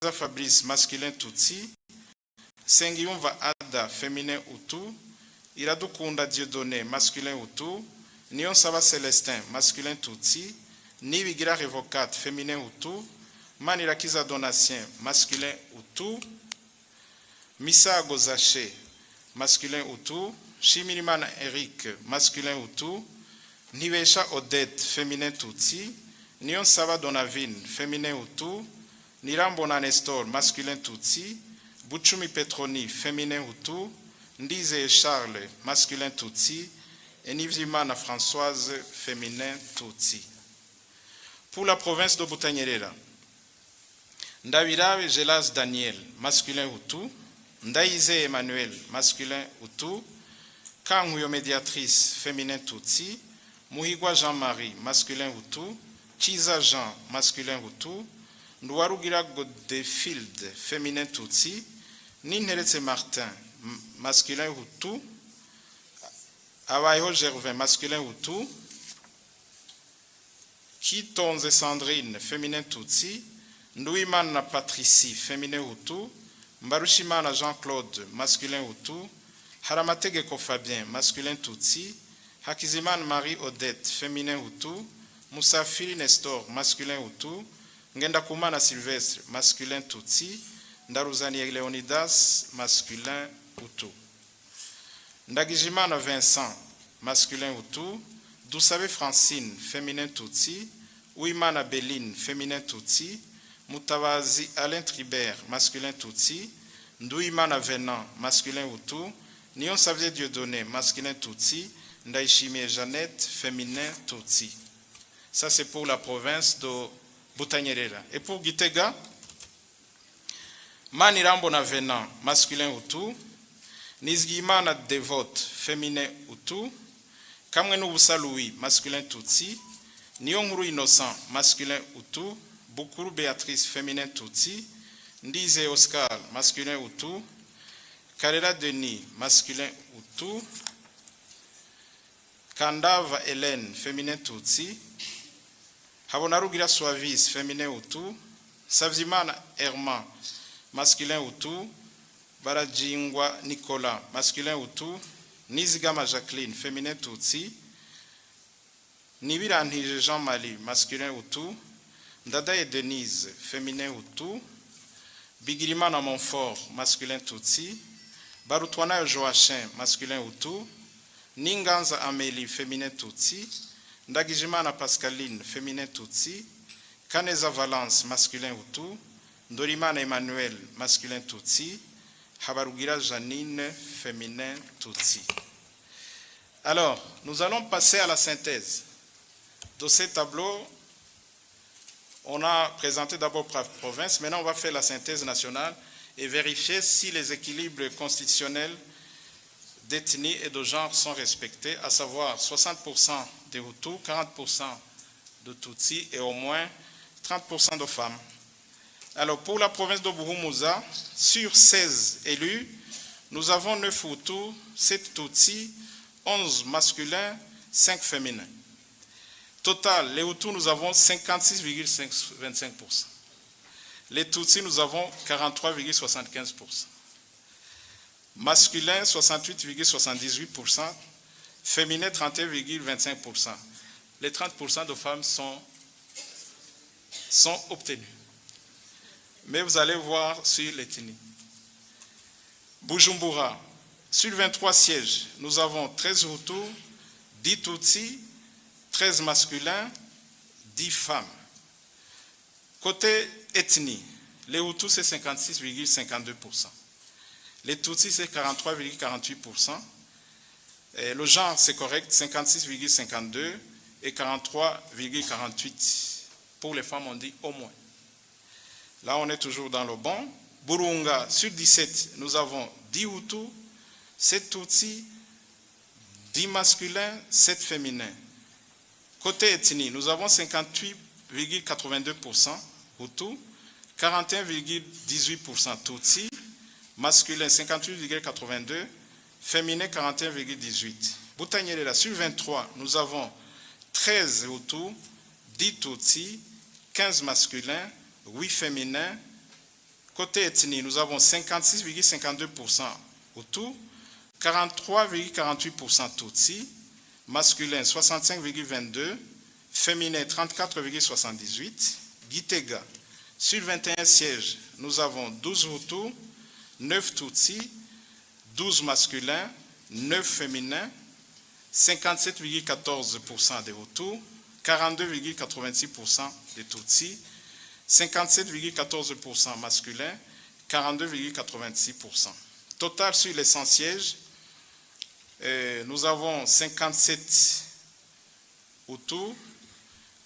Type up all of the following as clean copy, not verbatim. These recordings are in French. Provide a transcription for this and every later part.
Fabrice, masculin Tutsi. Sengiyumva Ada, féminin Hutu. Iradukunda Dieudonné, masculin Hutu. Niyonsaba Célestin, masculin Tutsi. Nibigira Révocate, féminin Hutu. Manirakiza Donatien, masculin Hutu. Missa Gozaché, masculin Hutu. Shimirimana Eric, masculin Hutu. Nivesha Odette, féminin Tutsi. Niyonsaba Donavine, féminin Hutu. Nirambona Nestor, masculin Tutsi. Bouchoumi Petroni, féminin Hutu. Ndize Charles, masculin Tutsi. Et Nivimana Françoise, féminin Tutsi. Pour la province de Butanyerera, Ndabirabe Gelas Daniel, masculin Hutu. Ndaïze Emmanuel, masculin Hutu. Kanguyo Médiatrice, féminin Tutsi. Muhigwa Jean-Marie, masculin Hutu. Chiza Jean, masculin Hutu. Ndwarugira Godefield, féminin Tutsi. Ninheretse Martin, masculin Hutu. Abayeho Gervin, masculin Hutu. Kitonze Sandrine, féminin Tutsi. Ndouimana Patricie, féminin Hutu. Mbarushimana Jean-Claude, masculin Hutu. Haramatege Fabien, masculin Tutsi. Hakizimana Marie Odette, féminin Hutu. Moussafiri Nestor, masculin Hutu. Ngendakumana Sylvestre, masculin Tutsi. Ndaruzani Leonidas, masculin Hutu. Ndagijimana Vincent, masculin Hutu. Dousabe Francine, féminin Tutsi. Ouimana Béline, féminin Tutsi. Moutabazi Alain Tribert, masculin Tutsi. Ndouimana Venant, masculin Hutu. Nion Xavier Dieudonné, masculin Tutsi. Ndaishimi Jeannette, féminin Tutsi. Ça c'est pour la province de Butanyerera. Et pour Gitega, Manirambona Venant, masculin Hutu. Nizgimana Dévote, féminin Hutu. Kamwenu Louis, masculin Tutsi. Nyonguru Innocent, masculin Hutu. Bukuru Béatrice, féminin Tutsi. Ndize Oscar, masculin Hutu. Karela Denis, masculin Hutu. Kandava Hélène, féminin Tutsi. Habonarugira Suavis, féminin Hutu. Savzimana Herman, masculin Hutu. Barajingwa Nicolas, masculin Hutu. Nizigama Jacqueline, féminin Tutsi. Nibirantije Jean-Marie, masculin Hutu. Ndadaye Denise, féminin Hutu. Bigirimana Montfort, masculin Tutsi. Barutwana Joachim, masculin Hutu. Ninganza Amélie, féminin Tutsi. Ndagijimana Pascaline, féminin Tutsi. Kaneza Valence, masculin Hutu. Ndorimana Emmanuel, masculin Tutsi. Habarugira Janine, féminin Tutsi. Alors, nous allons passer à la synthèse. De ces tableaux, on a présenté d'abord par province, maintenant on va faire la synthèse nationale et vérifier si les équilibres constitutionnels d'ethnie et de genre sont respectés, à savoir 60% des Hutus, 40% de Tutsis et au moins 30% de femmes. Alors pour la province de Buhumuza, sur 16 élus, nous avons 9 Hutus, 7 Tutsis, 11 masculins, 5 féminins. Total, les Hutus, nous avons 56,25%. Les Tutsis, nous avons 43,75%. Masculins, 68,78%. Féminins, 31,25%. Les 30% de femmes sont obtenus. Mais vous allez voir sur l'ethnie. Bujumbura, sur 23 sièges, nous avons 13 Hutus, 10 Tutsis, 13 masculins, 10 femmes. Côté ethnie, les Hutus c'est 56,52%. Les Tutsis c'est 43,48%. Le genre c'est correct, 56,52% et 43,48%. Pour les femmes on dit au moins. Là on est toujours dans le bon. Burunga, sur 17, nous avons 10 Hutus, 7 Tutsis, 10 masculins, 7 féminins. Côté ethnie, nous avons 58,82% Hutus, 41,18% Tutsis, masculin 58,82%, féminin 41,18%. Butanyerera, sur 23, nous avons 13 Hutus, 10 Tutsis, 15 masculins, 8 féminins Côté ethnie, nous avons 56,52% Hutu, 43,48% Tutsi, masculin 65,22%, féminin 34,78%, Gitega. Sur 21 sièges, nous avons 12 Hutus, 9 Tutsi, 12 masculins, 9 féminins, 57,14% des Hutus, 42,86% des Tutsis, 57,14% masculins, 42,86%. Total sur les 100 sièges, nous avons 57 Hutus,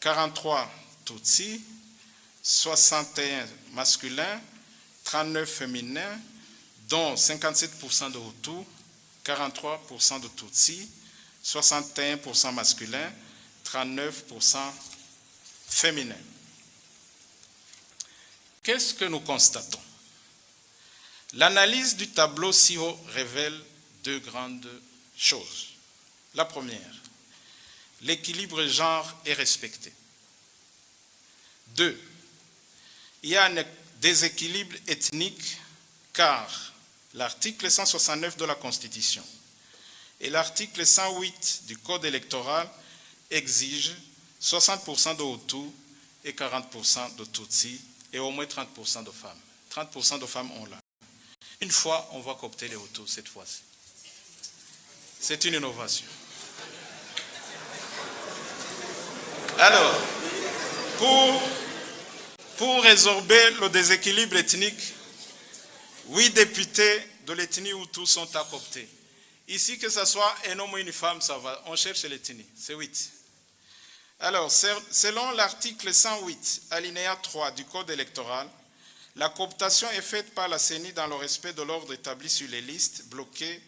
43 Tutsis, 61 masculins, 39 féminins, dont 57% de Hutus, 43% de Tutsis, 61% masculins, 39% féminins. Qu'est-ce que nous constatons? L'analyse du tableau ci-haut révèle deux grandes choses. La première, l'équilibre genre est respecté. Deux, il y a un déséquilibre ethnique car l'article 169 de la Constitution et l'article 108 du Code électoral exigent 60% de Hutus et 40% de Tutsis et au moins 30% de femmes. 30% de femmes ont là. Une fois, on va coopter les Hutus cette fois-ci. C'est une innovation. Alors, pour résorber le déséquilibre ethnique, 8 députés de l'ethnie Hutu sont à coopter. Ici, que ce soit un homme ou une femme, ça va. On cherche l'ethnie. C'est 8. Alors, selon l'article 108, alinéa 3 du Code électoral, la cooptation est faite par la CENI dans le respect de l'ordre établi sur les listes bloquées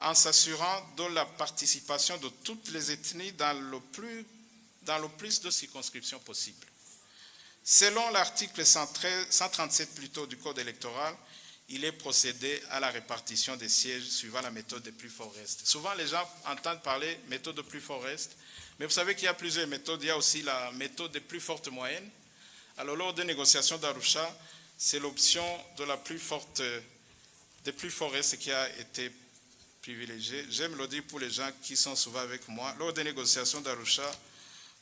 en s'assurant de la participation de toutes les ethnies dans le plus de circonscriptions possible. Selon l'article 137 plutôt du Code électoral, il est procédé à la répartition des sièges suivant la méthode des plus forts restes. Souvent, les gens entendent parler méthode de plus forts restes, mais vous savez qu'il y a plusieurs méthodes. Il y a aussi la méthode des plus fortes moyennes. Alors, lors des négociations d'Arusha, c'est l'option de la plus forte, des plus forts restes qui a été privilégiée. J'aime le dire pour les gens qui sont souvent avec moi. Lors des négociations d'Arusha,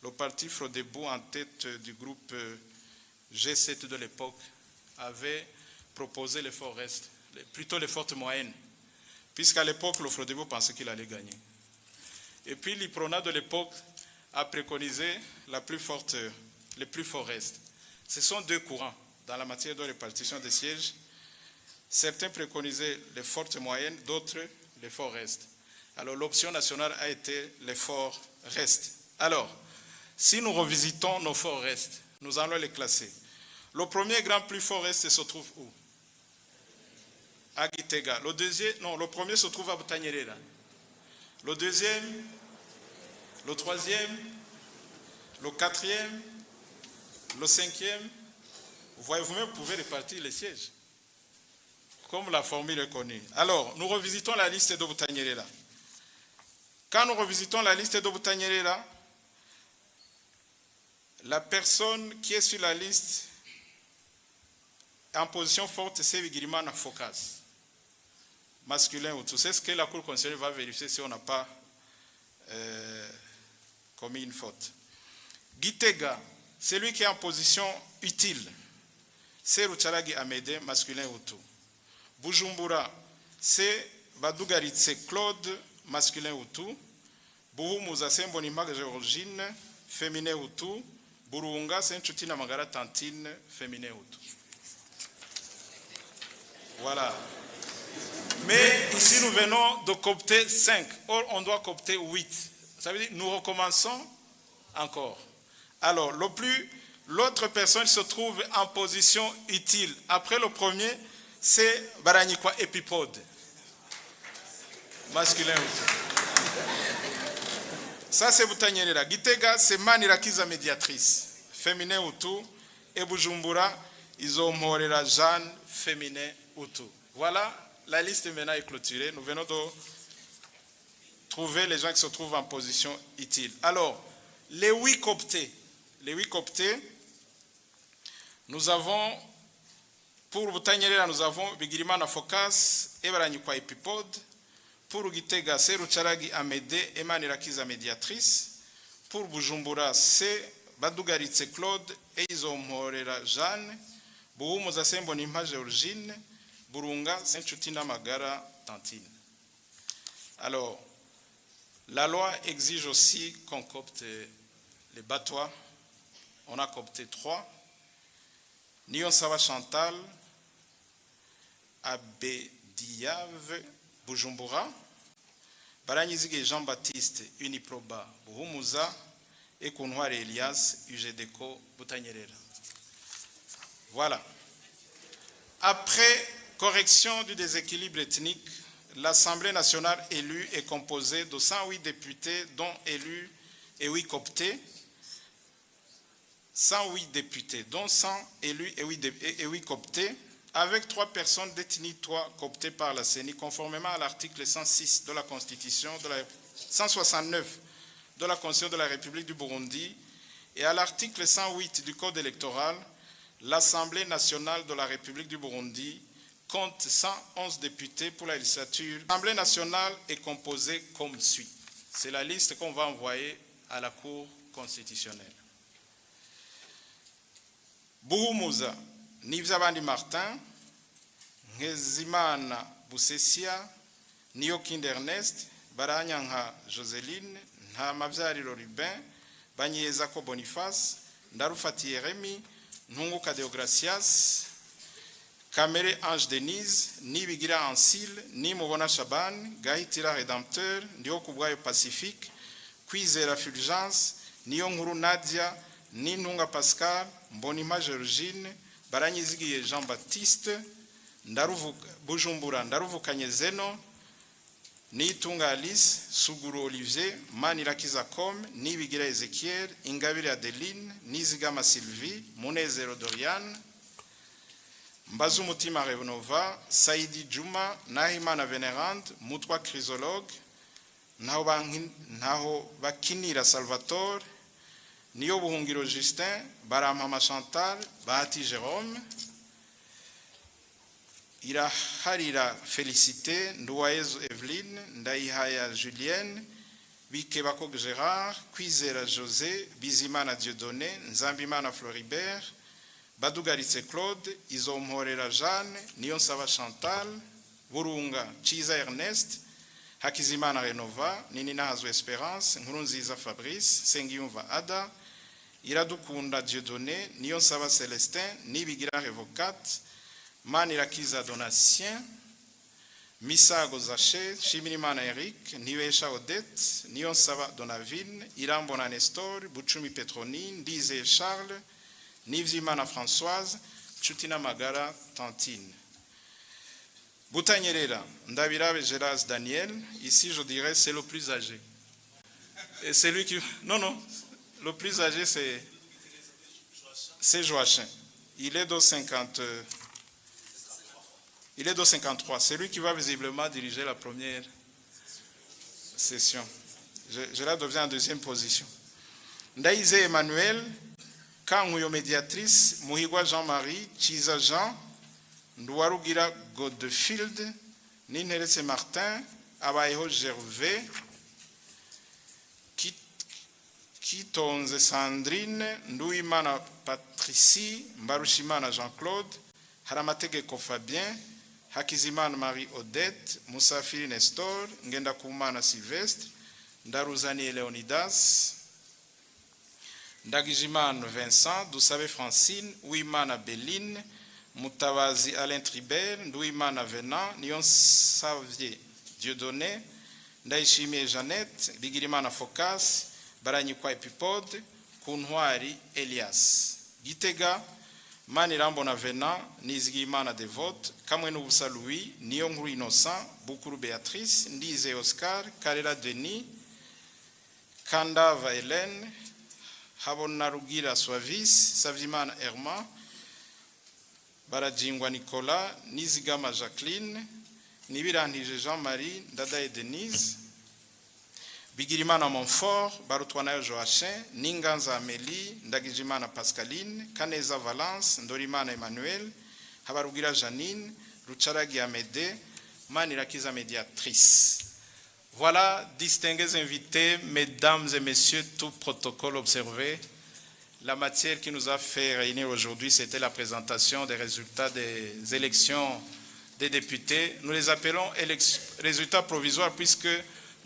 le parti Frodebo, en tête du groupe G7 de l'époque, avait proposé les forts restes, plutôt les fortes moyennes, puisqu'à l'époque, le Frodebo pensait qu'il allait gagner. Et puis l'IPRONA de l'époque a préconisé les plus forts restes. Ce sont deux courants dans la matière de répartition des sièges. Certains préconisaient les fortes moyennes, d'autres les forts restes. Alors l'option nationale a été les forts restes. Alors, si nous revisitons nos forts restes, nous allons les classer. Le premier grand plus fort reste se trouve où? À Gitega. Le premier se trouve à Butanyerera. Le deuxième, le troisième, le quatrième, le cinquième. Vous-même, vous pouvez répartir les sièges, comme la formule est connue. Alors, nous revisitons la liste de Butanyerera. Quand nous revisitons la liste de Butanyerera, la personne qui est sur la liste en position forte, c'est Bigirimana Focas, masculin ou tout. C'est ce que la Cour constitutionnelle va vérifier si on n'a pas commis une faute. Gitega, c'est lui qui est en position utile. C'est Rucharagi Amede, masculin Hutu. Bujumbura, c'est Badugaritse Claude, masculin Hutu. Buhumuza, c'est Mbonimag Georgine, féminin Hutu. Burunga, c'est Nchutina Magara Tantine, féminin Hutu. Voilà. Mais ici, nous venons de coopter 5. Or, on doit coopter 8. Ça veut dire nous recommençons encore. Alors, l'autre personne se trouve en position utile. Après le premier, c'est Baranikwa Epipode. Masculin Hutu. Ça, c'est Butanyerera. Gitega, c'est Manirakiza médiatrice. Féminin Hutu. Et Bujumbura, ils ont Morera Jeanne, féminin Hutu. Voilà, la liste maintenant est clôturée. Nous venons de trouver les gens qui se trouvent en position utile. Alors, les 8 cooptés, nous avons Pour Butanyerera, nous avons Bigirimana Focus et Baranyikwa Epipode. Pour Gitega, c'est Rucharagi Amédée et Manirakiza Médiatrice. Pour Bujumbura, c'est Badugaritse Claude et Izomhorera Jeanne. Buhumuza Sembonimpa Georgine. Burunga Saint-Chutina Magara Tantine. Alors, la loi exige aussi qu'on copte les batois. On a copté 3. Nion Sava Chantal, Abediave, Bujumbura, Baranyizige Jean-Baptiste, Uniproba, Buhumuza, et Kounouare Elias, UGDECO, Butanyerera. Voilà. Après correction du déséquilibre ethnique, l'Assemblée nationale élue est composée de 108 députés, dont élus et 8 coptés. 108 députés, dont 100 élus et 8 coptés, avec 3 personnes d'ethnie 3 coptées par la CENI, conformément à l'article 106 de la Constitution, 169 de la Constitution de la République du Burundi et à l'article 108 du Code électoral. L'Assemblée nationale de la République du Burundi compte 111 députés pour la législature. L'Assemblée nationale est composée comme suit. C'est la liste qu'on va envoyer à la Cour constitutionnelle. Buhumuza, Nivyabandi Martin, Ngezimana Busesia, Niyokinde Ernest, Baranyanka Joseline, Ntamavyariro Rubin, Banyezako Boniface, Ndarufatiye Remy, Ntunguka Deogracias, Kamere Ange Denise, Nibigira Ansile, Nimubona Shaban, Gahitira Rédempteur, Ndiokubwayo Pacifique, Kwizera Fulgence, Niyonkuru Nadia, Nintunga Pascal, Mbonimpa Georgine, Baranyizigiye Jean-Baptiste, Bujumbura Ndaruvukanye Zeno, Nitunga Alice, Suguru Olivier, Manirakiza Com, Nibigira Ezekiel, Ingabire Adeline, Nizigama Sylvie, Munezero Doriane, Mbazumutima Renova, Saidi Juma, Nahimana Vénérande, Mutwa Chrysologue, Naho Bakinira Salvatore, Niyo Buhungiro Justin, Baramama Chantal, Bahati Jérôme, Iraharira Félicité, Nduwayezu Evelyne, Ndaihaya Julienne, Bikebako Gérard, Kwizera José, Bizimana Dieudonné, Nzambimana Floribert, Badugaritse Claude, Izomhorera Jeanne, Niyonsaba Chantal, Burunga Chiza Ernest, Hakizimana Renova, Nininahazo Espérance, Nkurunziza Fabrice, Sengiyumva Ada, Iradukunda Dieudonné, Niyonsaba Célestin, Nibigira Révocate, Manirakiza Donatien, Misago Zaché, Shimirimana Eric, Niwesha Odette, Niyonsaba Donavine, Irambona Nestor, Buchumi Petronine, Dize Charles, Nivyimana Françoise, Chutina Magara Tantine. Butanyerera, Ndabirabe Gérard Daniel, ici je dirais c'est le plus âgé. Et c'est lui qui... Non, le plus âgé c'est Joachim. Il est de 53. C'est lui qui va visiblement diriger la première session. Gérard devient en deuxième position. Ndaïze Emmanuel, Kanguyo Médiatrice, Muhigwa Jean-Marie, Chiza Jean, Ndouarugira Godfield, Ninherese Martin, Abayeho Gervais, Kitonze Sandrine, Ndouimana Patricie, Mbarushimana Jean-Claude, Haramatege Fabien, Hakizimana Marie-Odette, Moussafiri Nestor, Ngendakumana Sylvestre, Ndaruzani Leonidas, Ndagijimana Vincent, Dusabe Francine, Ouimana Béline, Mutabazi Alain Tribert, Ndouimana Venant, Nyon Savier Dieudonné, Ndaishimie Jeannette, Bigirimana Focas, Baranyikwa Epipode, Kuntwari Elias. Gitega, Manirambona Venant, Nizigimana Devote, Kamwenubusa Louis, Niyonkuru Innocent, Bukuru Béatrice, Ndize Oscar, Karera Denis, Kandava Hélène, Habonarugira Suavis, Savimana Herman, Barajingwa Nicolas, Nizigama Jacqueline, Nibirandije Jean-Marie, Ndadaye Denise, Bigirimana Montfort, Barutwanayo Joachim, Ninganza Amélie, Ndagijimana Pascaline, Kaneza Valence, Ndorimana Emmanuel, Habarugira Janine, Rucharagi Amédée, Manirakiza médiatrice. Voilà, distingués invités, mesdames et messieurs, tout protocole observé. La matière qui nous a fait réunir aujourd'hui, c'était la présentation des résultats des élections des députés. Nous les appelons résultats provisoires puisque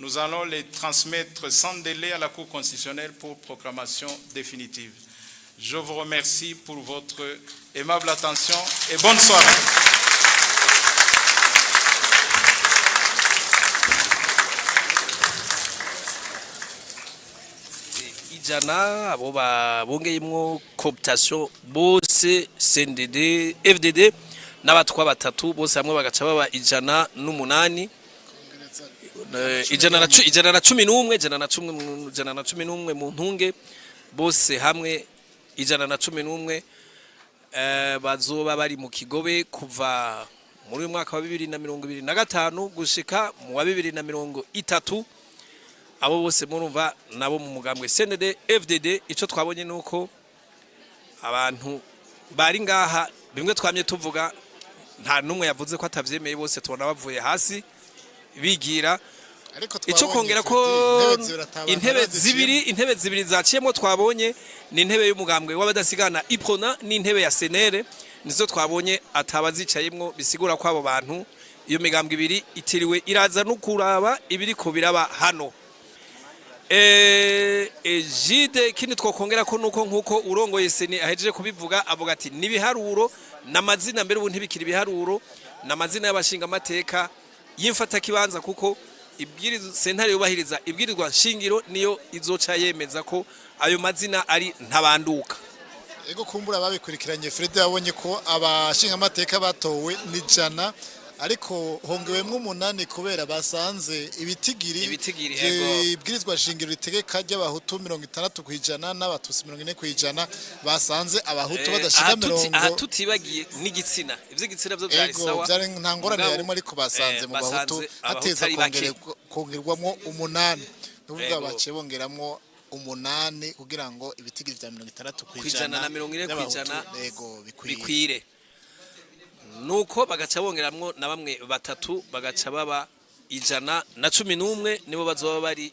nous allons les transmettre sans délai à la Cour constitutionnelle pour proclamation définitive. Je vous remercie pour votre aimable attention et bonne soirée. Ijana abo bongeyemwo cooptation bose CNDD FDD n'abatwa batatu bose hamwe bagaca baba 108 111 mu ntunge bose hamwe 111 bazoba bari mu Kigobe kuva muri mwaka wa 2025 gushika mu wa 2030. Abo bose murumva nabo mu mugambwe CNDD FDD. Ico twabonye nuko abantu bari ngaha bimwe twamye tuvuga nta numwe yavuze ko atavyemeye, bose tubona bavuye hasi bigira. Ico kongera ko intebe zibiri zaciyemo twabonye ni intebe y'umugambwe w'abadasigana Iprona n'intebe ya Senere nizo twabonye atabazicayemwo, bisigura ko abo bantu iyo migambwe ibiri itiriwe iraza no kuraba ibiri ko biraba hano. Jide kindi twokongera ko nuko nkuko urongoye Seni ahejeje kubivuga avuga ati nibiharuro n'amazina mbere ubu ntibikiri biharuro n'amazina y'abashinga amateka yimfata kibanza kuko ibwirizo sentare yubahiriza ibwirizwa nshingiro niyo izoca yemeza ko ayo mazina ari ntabanduka. Ego kumbura babikurikiranye Fred yabonye ko abashinga amateka batowe ni 100 ariko hongewemwe 8 kubera basanze ibitigiri ibwirizwa shingiro ritegeka ry'abahutu 60% n'abatutsi 40% basanze abahutu badashika 70. Aha tutibagiye n'igitsina ivyo gitsina byo byari sawa byari nta ngorane yarimo ariko basanze mu bahutu hateza kongerwamo 8 n'uvuga baciye bongeramwo 8 kugira ngo ibitigiri vya 60% na 40% yego bikwire. Nuko bagaca bongeramwo na bamwe batatu bagaca baba 111 nibo bazoba bari